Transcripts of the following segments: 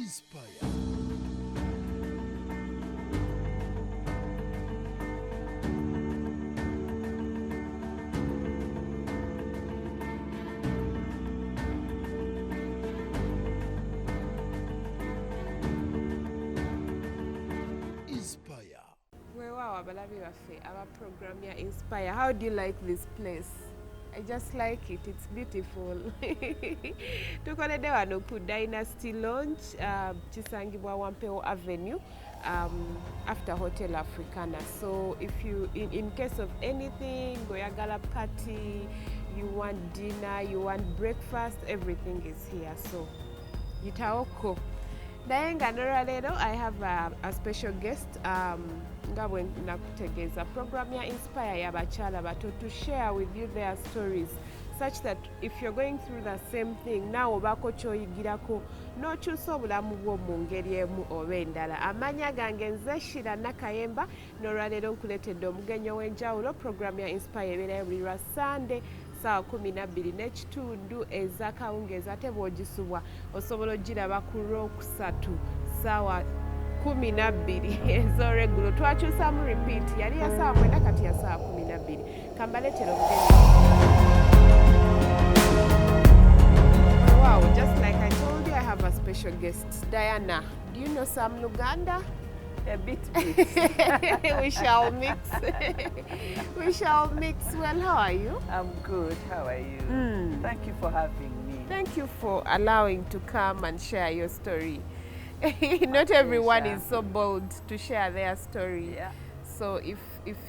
Inspire. Inspire. Wow, abalabi baffe our program ya Inspire. How do you like this place? I just like it. It's beautiful. Tukoledde wano ku Dynasty Lounge, kisangibwa Wampewo Avenue, after Hotel Africana. So if you, in case of anything, goyagala party, you want dinner, you want breakfast, everything is here. So yitaoko. Dian, I have a special guest. Nga bwe nakutegeeza program ya Inspire y'abakyala bato to share with you their stories such that if you're going through the same thing naawe obaako ky'oyigirako n'okyusa obulamu bwo mu ngeri emu oba endala. Amannya gange nze Shira Nakayemba, n'olwaleero nkuleetedde omugenyi ow'enjawulo. Program ya Inspire ebeerayo buli lwa Sunday saawa 12:30 ez'akawungeezi, ate bw'ogisubwa osobola ogiraba ku Lwokusatu saawa 12 ez'olweggulo. Twakyusaamu repeat, yali ya saawa 9 kati ya saawa 12. Kambaleetera omugenyi. Wow, just like I told you, I have a special guest, Diana. Do you know some Luganda? A bit. We shall mix. We shall mix. Well, how are you? I'm good. How are you? Thank you for having me. Thank you for allowing to come and share your story. Not everyone is so bold to share their story. Yeah. So if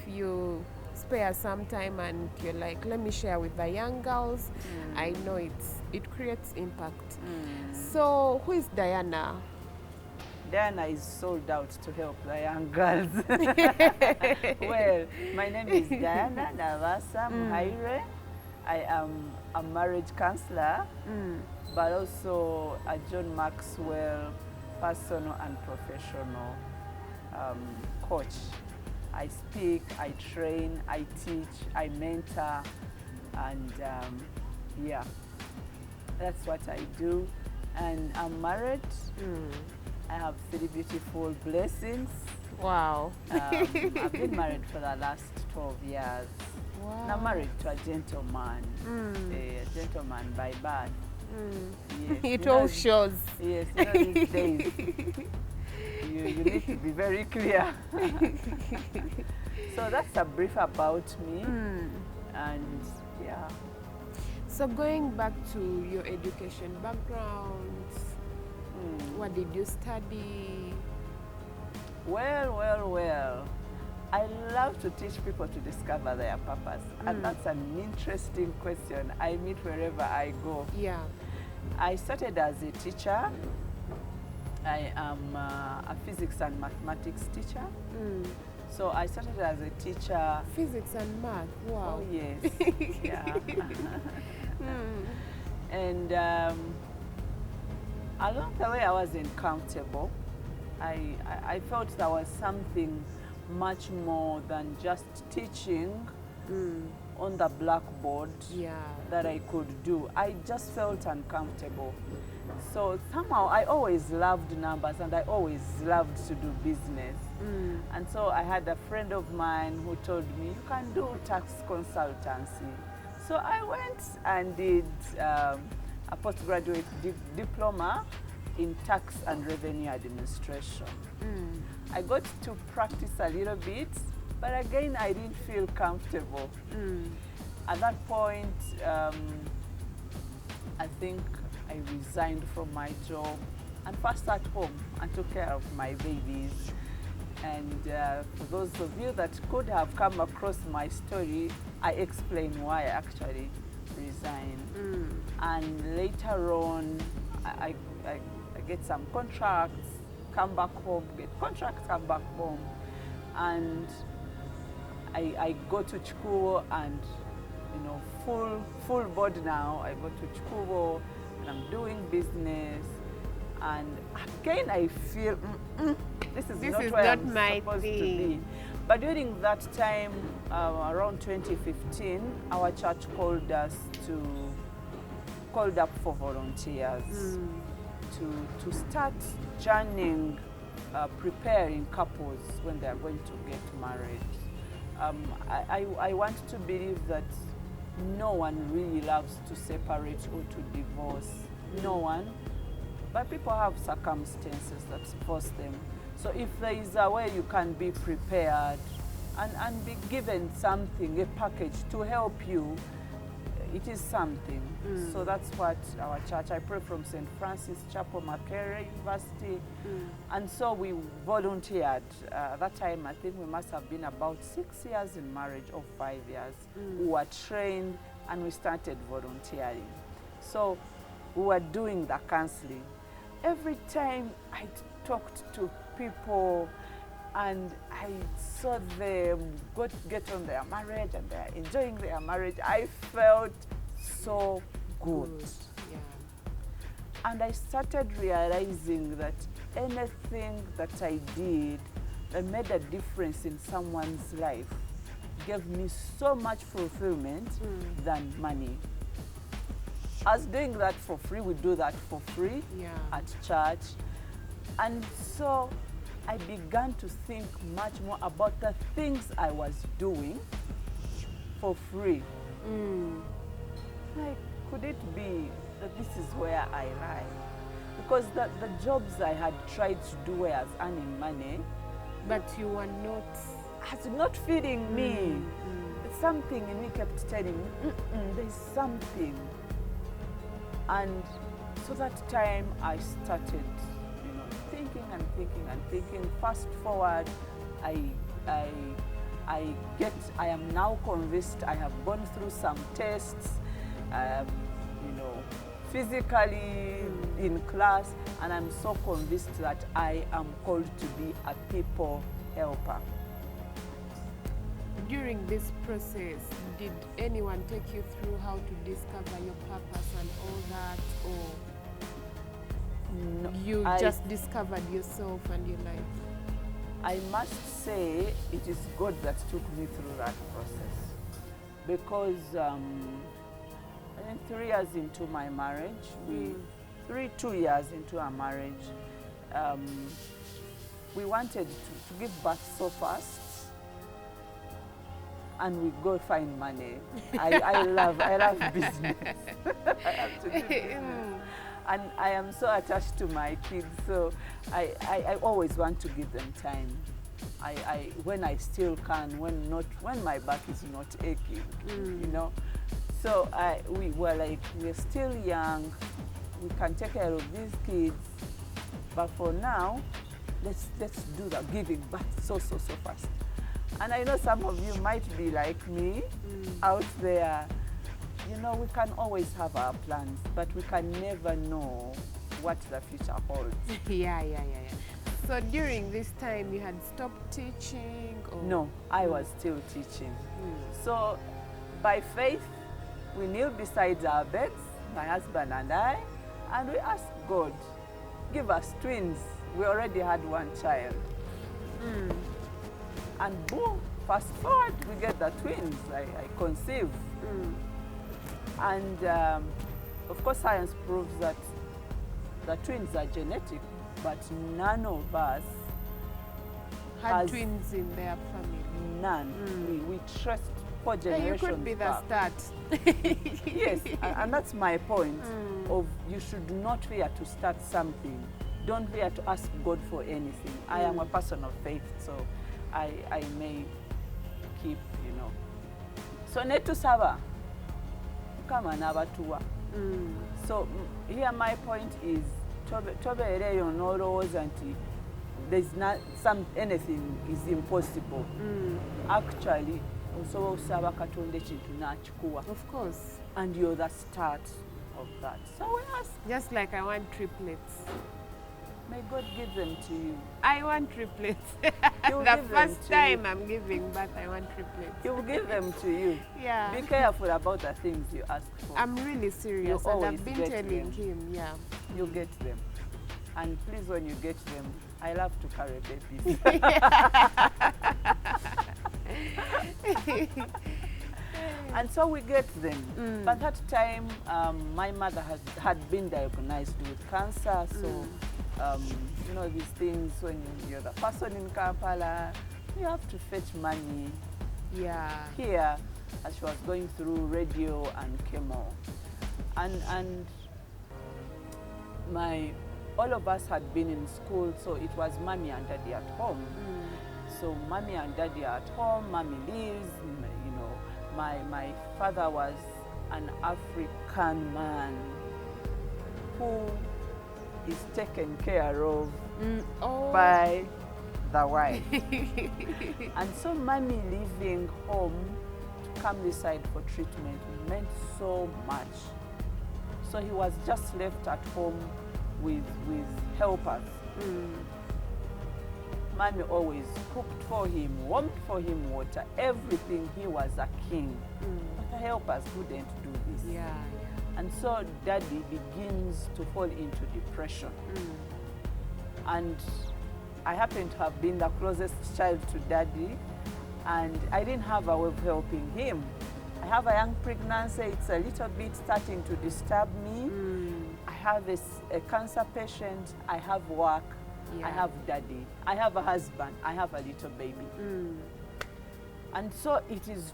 you spare some time and you're like, let me share with the young girls, I know it creates impact. So who is Diana? Diana is sold out to help the young girls. Well, my name is Diana Navasa Muhairwe. I am a marriage counselor, but also a John Maxwell personal and professional coach. I speak, I train, I teach, I mentor, and yeah, that's what I do. And I'm married. I have 3 beautiful blessings. Wow. I've been married for the last 12 years. Wow. And I'm married to a gentleman, a gentleman by birth. Yes, It all shows. Yes, these days you need to be very clear. So that's a brief about me, and yeah. So going back to your education background, what did you study? Well. I love to teach people to discover their purpose, and that's an interesting question. I meet wherever I go. Yeah. I started as a teacher. I am a physics and mathematics teacher. So I started as a teacher. Physics and math, wow. Oh yes, yeah. And along the way I wasn't comfortable. I felt there was something much more than just teaching on the blackboard that I could do. I just felt uncomfortable. So somehow I always loved numbers and I always loved to do business. And so I had a friend of mine who told me, you can do tax consultancy. So I went and did a postgraduate diploma in tax and revenue administration. I got to practice a little bit, but again, I didn't feel comfortable. At that point, I think I resigned from my job and first at home and took care of my babies. And for those of you that could have come across my story, I explain why I actually resigned. And later on, I get some contracts, come back home, get contracts, come back home. And I go to Chikubo and, you know, full board now. I go to Chikubo and I'm doing business. And again, I feel, this is not where I'm supposed to be. But during that time, around 2015, our church called up for volunteers. to start journeying, preparing couples when they are going to get married. I want to believe that no one really loves to separate or to divorce. No one. But people have circumstances that force them. So if there is a way you can be prepared and be given something, a package to help you, it is something. So that's what our church, I pray from St. Francis Chapel, Muhairwe University. And so we volunteered. That time I think we must have been about 6 years in marriage or 5 years. We were trained and we started volunteering. So we were doing the counseling. Every time I talked to people and I saw them get on their marriage and they're enjoying their marriage, I felt so good. Yeah. And I started realizing that anything that I did that made a difference in someone's life gave me so much fulfillment than money. I was doing that for free. We do that for free at church. And so I began to think much more about the things I was doing for free. Like, could it be that this is where I lie? Because the jobs I had tried to do where I was earning money, But you were not... was not feeding me. Something in me kept telling me, there's something. And so that time I started, thinking and thinking and thinking. Fast forward, I am now convinced. I have gone through some tests, physically in class, and I'm so convinced that I am called to be a people helper. During this process, did anyone take you through how to discover your purpose and all that, or No, you just discovered yourself and your life? I must say it is God that took me through that process, because I think 3 years into my marriage, 2 years into our marriage, we wanted to give birth so fast, and we go find money. I love business. I have to do business. And I am so attached to my kids, so I always want to give them time. When I still can, when my back is not aching, So we were like, we're still young, we can take care of these kids, but for now, let's do the giving birth so fast. And I know some of you might be like me out there. We can always have our plans, but we can never know what the future holds. Yeah. So during this time, you had stopped teaching? Or? No, I was still teaching. So by faith, we kneel beside our beds, my husband and I, and we asked God, give us twins. We already had one child. And boom, fast forward, we get the twins. I conceive. And of course, science proves that the twins are genetic, but none of us had twins in their family. None. We traced 4 generations. You could be the back. start. Yes, and that's my point. Of you should not fear to start something. Don't fear to ask God for anything. I am a person of faith, so I may keep, So netusaba. Come on, abatuwa. So here my point is, tobeereyo n'olowooza nti there's not anything is impossible. Actually, osobola okusaba Katonda ekintu n'akikuwa. Of course. And you're the start of that. So we ask. Just like I want triplets. May God give them to you. I want triplets. He'll the give them first to time you. I'm giving birth, I want triplets. He will give them to you. Yeah. Be careful about the things you ask for. I'm really serious, You and always I've been get telling them. him, yeah. You get them. And please, when you get them, I love to carry babies. And so we get them. But that time, my mother had been diagnosed with cancer. So, you know, these things, when you're the person in Kampala, you have to fetch money. Yeah. Here, as she was going through radio and chemo. And all of us had been in school, so it was mommy and daddy at home. So mommy and daddy are at home, mommy lives, you know. My father was an African man who is taken care of by the wife. And so mommy leaving home to come this side for treatment meant so much. So he was just left at home with helpers. Mommy always cooked for him, warmed for him water, everything. He was a king. But the helpers couldn't do this. Yeah. And so daddy begins to fall into depression. And I happen to have been the closest child to daddy, and I didn't have a way of helping him. I have a young pregnancy, it's a little bit starting to disturb me. I have a cancer patient, I have work, I have daddy, I have a husband, I have a little baby. And so it is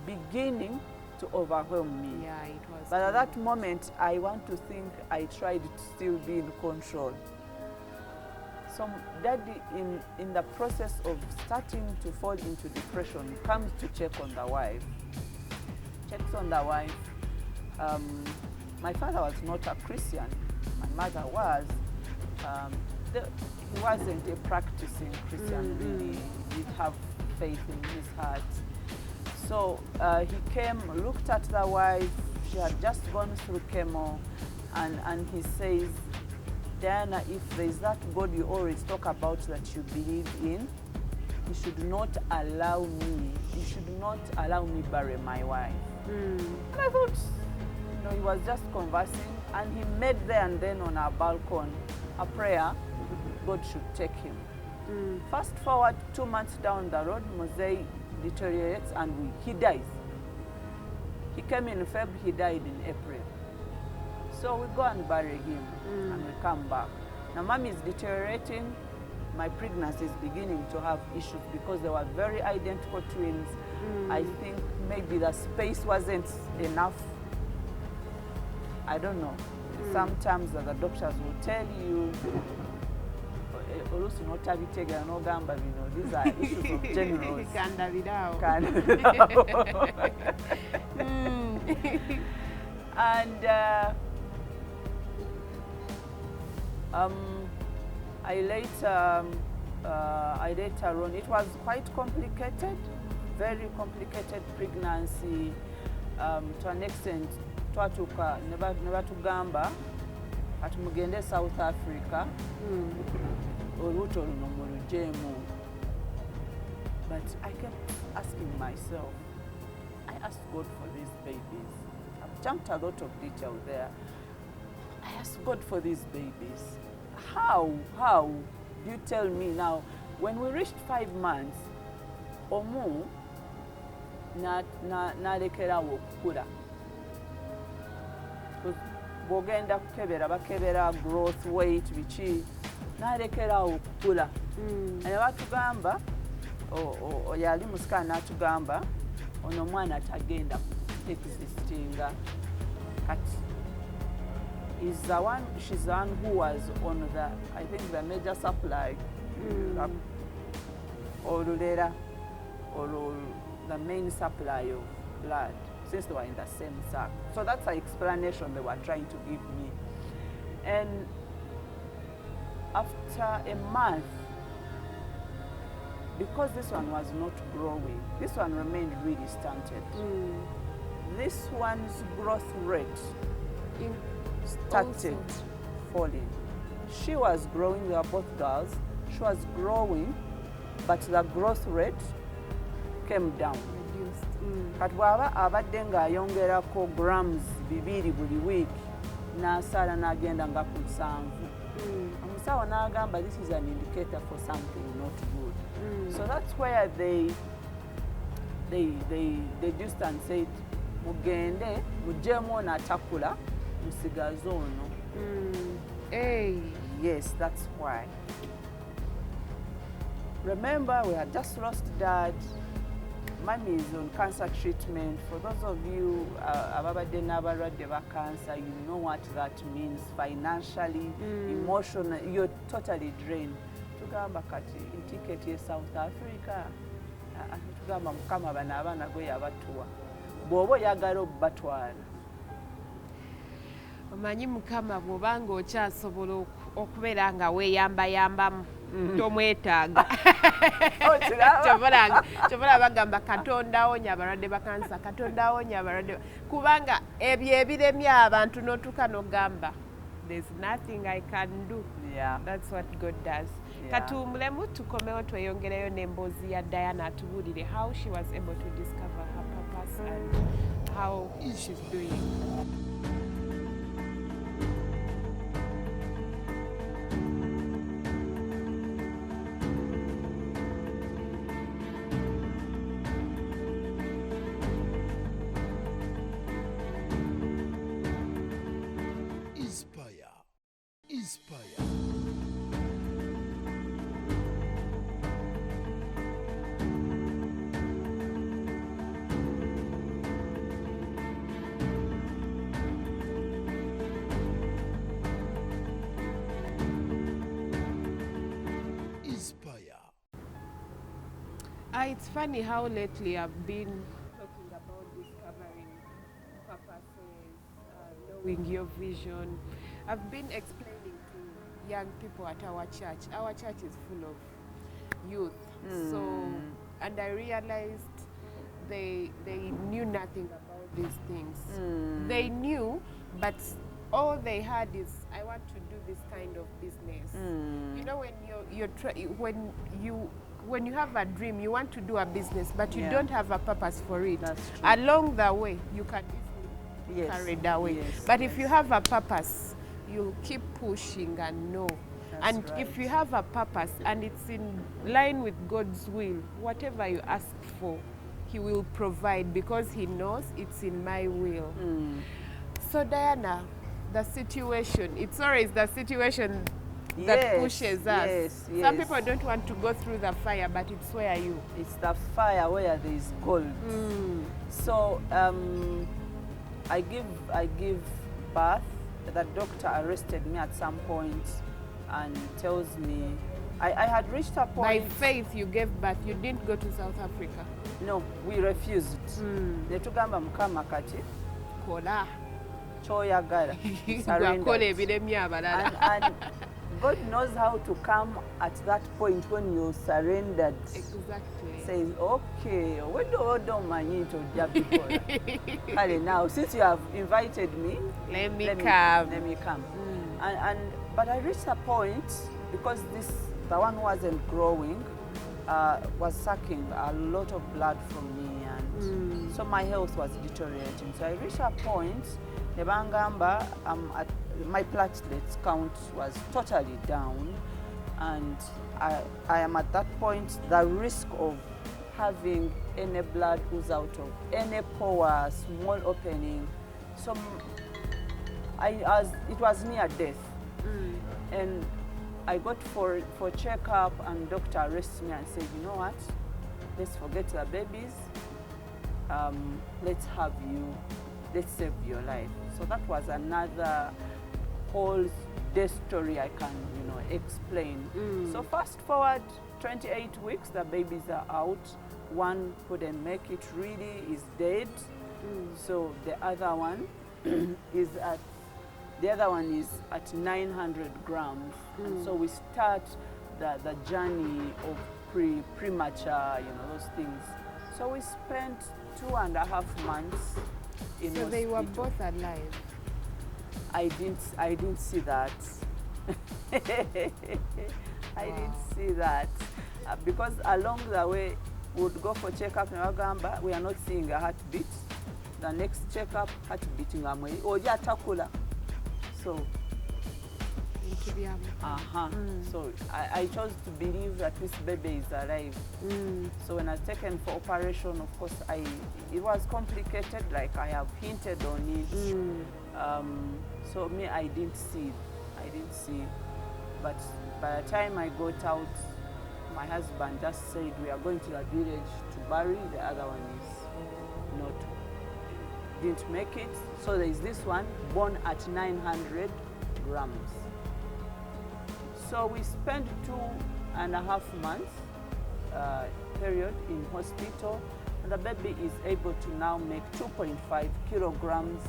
beginning to overwhelm me. Yeah, it was. But at that moment, I want to think I tried to still be in control. So daddy, in the process of starting to fall into depression, comes to check on the wife. Checks on the wife. My father was not a Christian. My mother was. He wasn't a practicing Christian, really. He did have faith in his heart. So he came, looked at the wife. She had just gone through chemo, and he says, Diana, if there is that God you always talk about that you believe in, you should not allow me bury my wife. And I thought, you know, he was just conversing, and he made there and then on our balcony a prayer, God should take him. Fast forward 2 months down the road, Mosey deteriorates and he dies. He came in February, he died in April. So we go and bury him and we come back. Now mommy is deteriorating, my pregnancy is beginning to have issues because they were very identical twins. I think maybe the space wasn't enough. I don't know. Sometimes the doctors will tell you, these are issues of generals. And I later on, it was quite complicated, very complicated pregnancy. To an extent, twatuka nebatugamba ati mugende South Africa oluto luno mulujemu. But I kept asking myself, I asked God for these babies. I've jumped a lot of detail there. I asked God for these babies. How? You tell me now, when we reached 5 months, omu nalekerawo okukula. Bogenda kukebera bakebera growth weight biki nalekerawo okukula. Naye batugamba yali musika natugamba ono mwana tagenda existinga kati. She's the one who was on the, I think, the major supply, or the main supply of blood, since they were in the same sack. So that's the explanation they were trying to give me. And after a month, because this one was not growing, this one remained really stunted. This one's growth rate started falling. She was growing, they were both girls. She was growing, but the growth rate came down. Kati bw'aba abadde ng'ayongerako grams 2 buli week, n'asala n'agenda nga ku 7. Omusawo n'agamba this is an indicator for something not good. So that's where they they deduced and said, mugende, mujemo na takula, musigaze ono. Hey. Yes, that's why. Remember, we had just lost Dad. Mommy is on cancer treatment. For those of you ababadde n'abalwadde ba cancer, you know what that means financially, emotionally. You're totally drained. Tugamba kati ticket ye South Africa. Tugamba mukama bano abaana gwe yabatuwa. Bw'oba oyagala okubatwala. Omanyi mukama bw'obanga okyasobola okubeera nga weeyambayambamu tomwetaaga. Kyobola bagamba Katonda awonya abalwadde ba kansa, Katonda awonya abalwadde kubanga ebyo ebiremya abantu n'otuuka n'ogamba there's nothing I can do. Yeah. That's what God does. Yeah. Katuwumulemu tukomewo tweyongereyo n'emboozi ya Diana atubuulire how she was able to discover her purpose and how she's doing. Inspire. It's funny how lately I've been talking about discovering purposes, knowing your vision. I've been explaining to young people at our church. Our church is full of youth. So, and I realized they knew nothing about these things. They knew, but all they had is, I want to do this kind of business. You know, when you have a dream, you want to do a business, but you don't have a purpose for it. That's true. Along the way, you can easily carried away. But if you have a purpose, you'll keep pushing and know. That's and right. if you have a purpose and it's in line with God's will, whatever you ask for, He will provide because He knows it's in my will. So Diana, the situation, it's always the situation that pushes us. Some people don't want to go through the fire, but it's where you. It's the fire where there is gold. So I give birth. The doctor arrested me at some point and tells me I had reached a point. By faith, you gave birth. You didn't go to South Africa. No, we refused. Netugamba mukama kati kola choyagala and God knows how to come at that point when you surrendered. Exactly. Says, okay, when don't manage to now, since you have invited me, let me come. But I reached a point because the one who wasn't growing was sucking a lot of blood from me, and so my health was deteriorating. So I reached a point, nebangamba, my platelets count was totally down, and I am at that point, the risk of having any blood ooze out of any pore, small opening. So it was near death. And I got for checkup, and doctor arrested me and said, you know what, let's forget the babies, let's save your life. So that was another whole death story I can, explain. So fast forward 28 weeks, the babies are out. One couldn't make it really, is dead. So the other one is at 900 grams. And so we start the journey of premature, those things. So we spent 2.5 months in So they were both alive. I didn't see that. I didn't see that because along the way we would go for checkup and we are not seeing a heartbeat. The next checkup, heartbeat ngamwe oja takula. So So I chose to believe that this baby is alive. So when I was taken for operation, of course, it was complicated, like I have hinted on it. So me, I didn't see. But by the time I got out, my husband just said, we are going to the village to bury, the other one didn't make it. So there is this one born at 900 grams. So we spent 2.5 months period in hospital, and the baby is able to now make 2.5 kilograms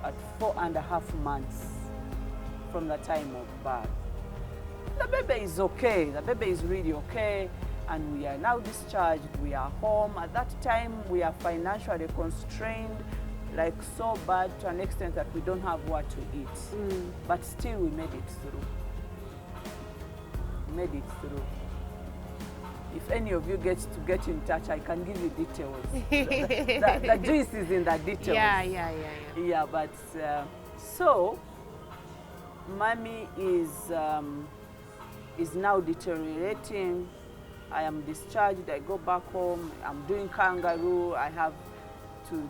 at 4.5 months from the time of birth. The baby is okay, the baby is really okay, and we are now discharged, we are home. At that time, we are financially constrained, like so bad to an extent that we don't have what to eat. But still we made it through. If any of you get in touch, I can give you details. the juice is in the details. Yeah, but so mommy is now deteriorating. I am discharged, I go back home, I'm doing kangaroo, I have to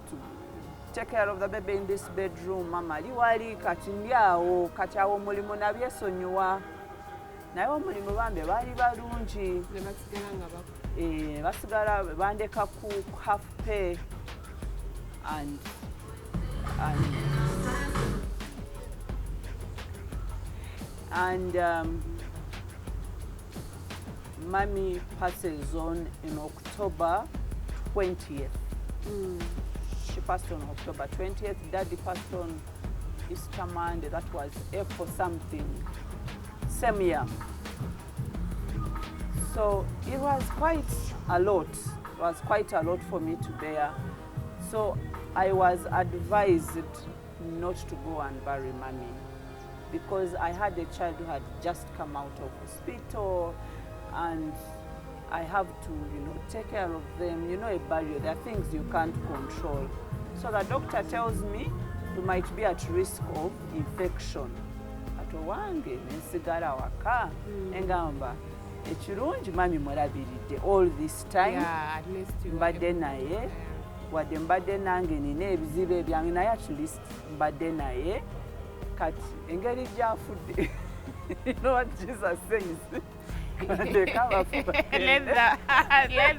take care of the baby in this bedroom. Mama liwali kati ndyawo, kati awo mulimo nabyesonyiwa. Naye omulimu bambi baali balungi. Basigala bandeka ku half pay and mommy passes on in October 20th. She passed on October 20th. Daddy passed on Easter Monday. That was April something. Same year. So it was quite a lot. It was quite a lot for me to bear. So I was advised not to go and bury mommy because I had a child who had just come out of hospital, and I have to, take care of them. A burial, there are things you can't control. So the doctor tells me you might be at risk of infection. Wange nensigala waka engamba ekirungi mami mulabiridde all this time mbadde naye wadde mbadde nange nina ebizibu ebyange naye at least mbadde naye kati engeri gyafudde. You know what Jesus says? Let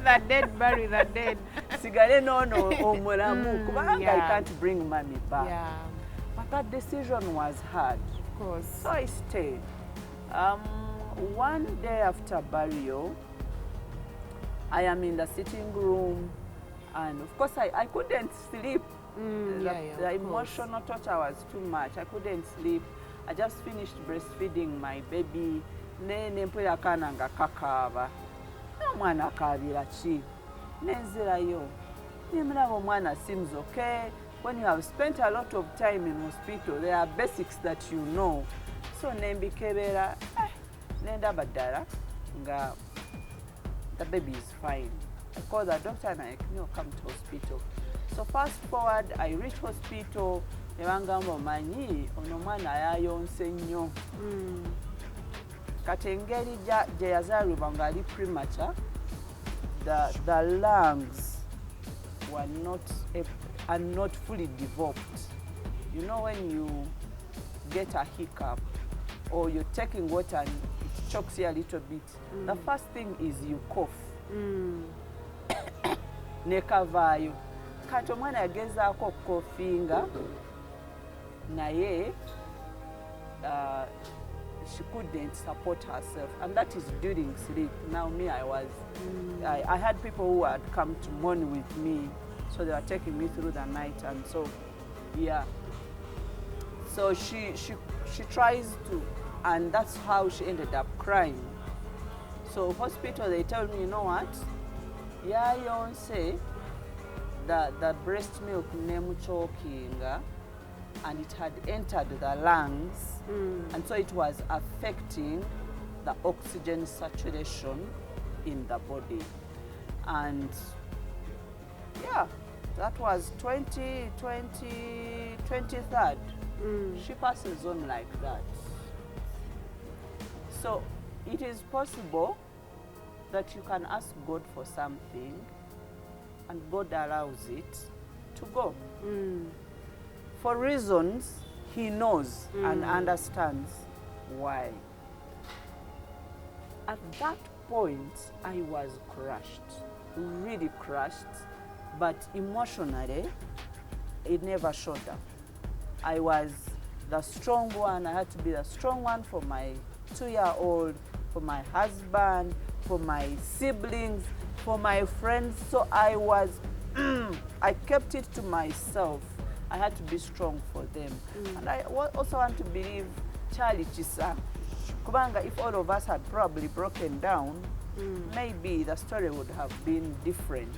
the dead bury the dead. Sigale nono omulamu kubanga I can't bring mommy back. But that decision was hard. So I stayed. One day after burial, I am in the sitting room, and of course I couldn't sleep. The emotional torture was too much. I couldn't sleep. I just finished breastfeeding my baby. Nene mpulira akaana nga kakaaba. Omwana akaabira ki? Nenzirayo. Nemulaba omwana seems okay. When you have spent a lot of time in hospital, there are basics that you know. So nembikebera, nendaba ddala nga the baby is fine. I call the doctor and I come to hospital. So fast forward, I reach hospital. Ne bangamba omanyi ono omwana yayonse nnyo. Kati engeri gye yazaalibwa ng'ali premature, the lungs are not fully developed. You know when you get a hiccup or you're taking water and it chokes you a little bit, the first thing is you cough. Nekavaayo. Kati omwana yagezaako okukofinga naye she couldn't support herself, and that is during sleep. Now me, I had people who had come to mourn with me, so they were taking me through the night, and so so she tries to, and that's how she ended up crying. So hospital, they tell me, you know what, yayonse the breast milk nemuchokinga, and it had entered the lungs, and so it was affecting the oxygen saturation in the body. And that was 23rd. She passes on like that. So it is possible that you can ask God for something and God allows it to go. For reasons He knows and understands why. At that point, I was crushed, really crushed, but emotionally, it never showed up. I was the strong one. I had to be the strong one for my 2-year-old, for my husband, for my siblings, for my friends. So I was, I kept it to myself. I had to be strong for them. And I also want to believe Charlie Chisa, Kubanga, if all of us had probably broken down, maybe the story would have been different.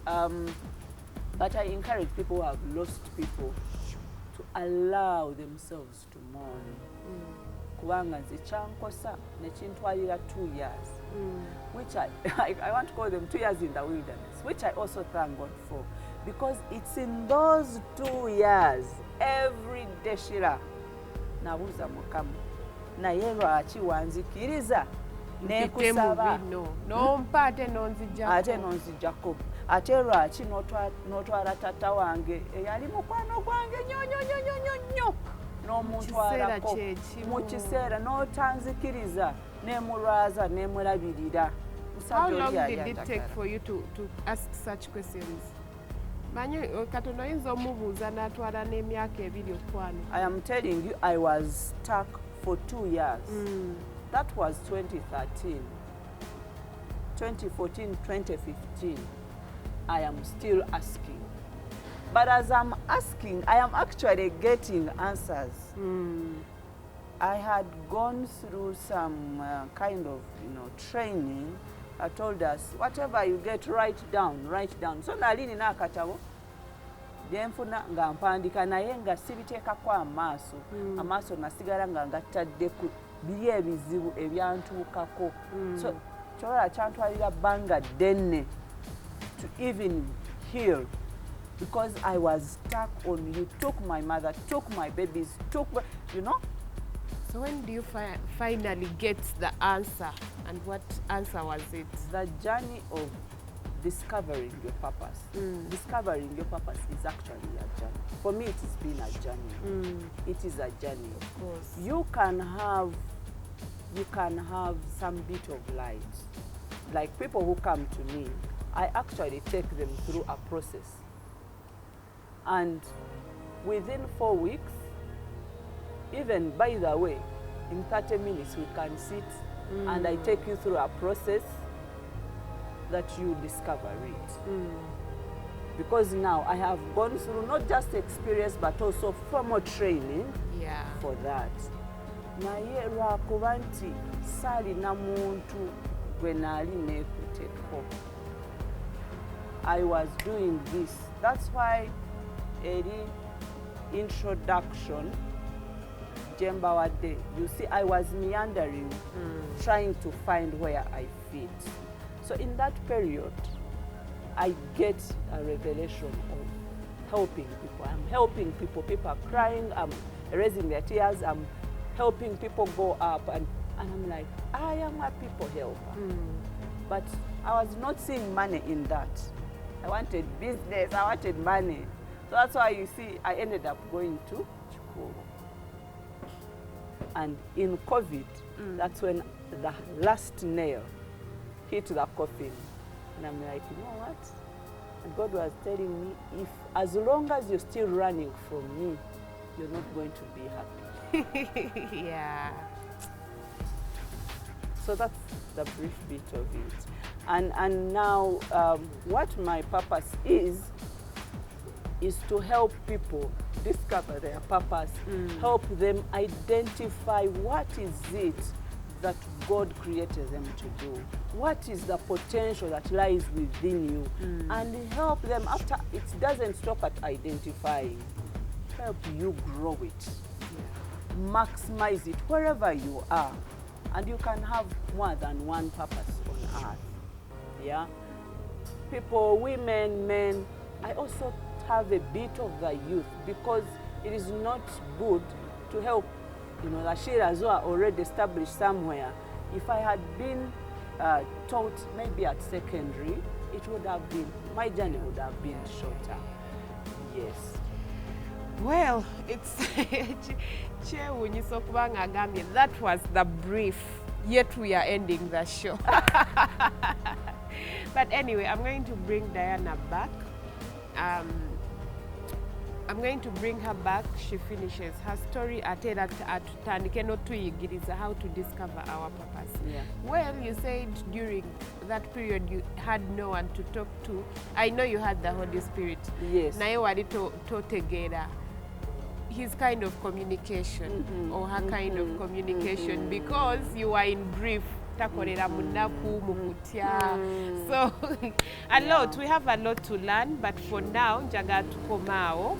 But I encourage people who have lost people to allow themselves to mourn. Kubanga nze kyankosa ne kintwalira 2 years, which I want to call them 2 years in the wilderness, which I also thank God for. Because it's in those 2 years, every day Shira, nabuuza Mukama, naye lwaki wanzikiriza nekusaba nompa ate nonzijjako ate lwaki notwala tata wange eyali mukwano gwange nnyo n'omuntwalako mu kiseera n'otanzikiriza nemulwaza nemulabirira. How long did it take for you to ask such questions? Manyi Katonda oyinza omubuuza n'atwala n'emyaka 2 okwano. I am telling you, I was stuck for 2 years. That was 2013. 2014, 2015. I am still asking. But as I'm asking, I am actually getting answers. I had gone through some kind of, training. I told us, whatever you get, write down. So nali nina akatabo byenfuna nga mpandika naye nga sibiteekako amaaso nasigala nga ngattadde ku biri ebizibu ebyantuukako. So kyola kyantwalira bbanga ddene to even heal, because I was stuck on you took my mother, took my babies, So when do you finally get the answer, and what answer was it? The journey of discovering your purpose. Discovering your purpose is actually a journey. For me, it has been a journey. It is a journey. Of course. You can have some bit of light. Like people who come to me, I actually take them through a process. And within 4 weeks, even by the way, in 30 minutes we can sit and I take you through a process that you discover it. Because now I have gone through not just experience but also formal training for that. Naye lwakuba nti saalina muntu gwe naali neekutteko. I was doing this. That's why eri introduction Jembawadde, you see, I was meandering, trying to find where I fit. So in that period, I get a revelation of helping people. I'm helping people. People are crying. I'm erasing their tears. I'm helping people go up. And I'm like, I am a people helper. But I was not seeing money in that. I wanted business. I wanted money. So that's why you see, I ended up going to Chikuru. And in COVID, that's when the last nail hit the coffin. And I'm like, you know what? And God was telling me, if as long as you're still running from me, you're not going to be happy. Yeah. So that's the brief bit of it. And now what my purpose is to help people discover their purpose, help them identify what is it that God created them to do, what is the potential that lies within you, and help them after. It doesn't stop at identifying, help you grow it, maximize it wherever you are, and you can have more than one purpose on earth. Yeah, people, women, men. I also have a bit of the youth, because it is not good to help you know, that Shiras were already established somewhere. If I had been taught maybe at secondary, it would have been, my journey would have been shorter. Yes. Well, it's that was the brief, yet we are ending the show. But anyway, I'm going to bring Diana back. I'm going to bring her back. She finishes her story at how to discover our purpose. Yeah. Well, you said during that period you had no one to talk to. I know you had the Holy Spirit. Yes. Naye wali together. His kind of communication or her kind of communication because you are in grief. So a lot, we have a lot to learn, but for now, njaga tukomao.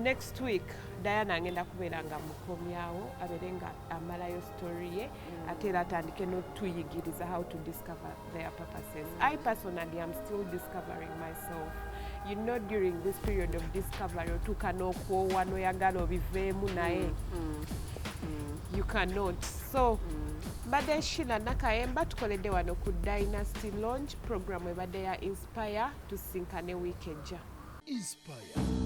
Next week, Diana angenda kuberanga mukomyawo aberenga amalayo story ye atera atandike no tuyigiriza how to discover their purposes. I personally am still discovering myself. You know, during this period of discovery, you cannot. So, Bade Shila Nakayemba tukolede wano ku Dynasty Launch program webade ya Inspire to Sinkane Weekeja. Inspire.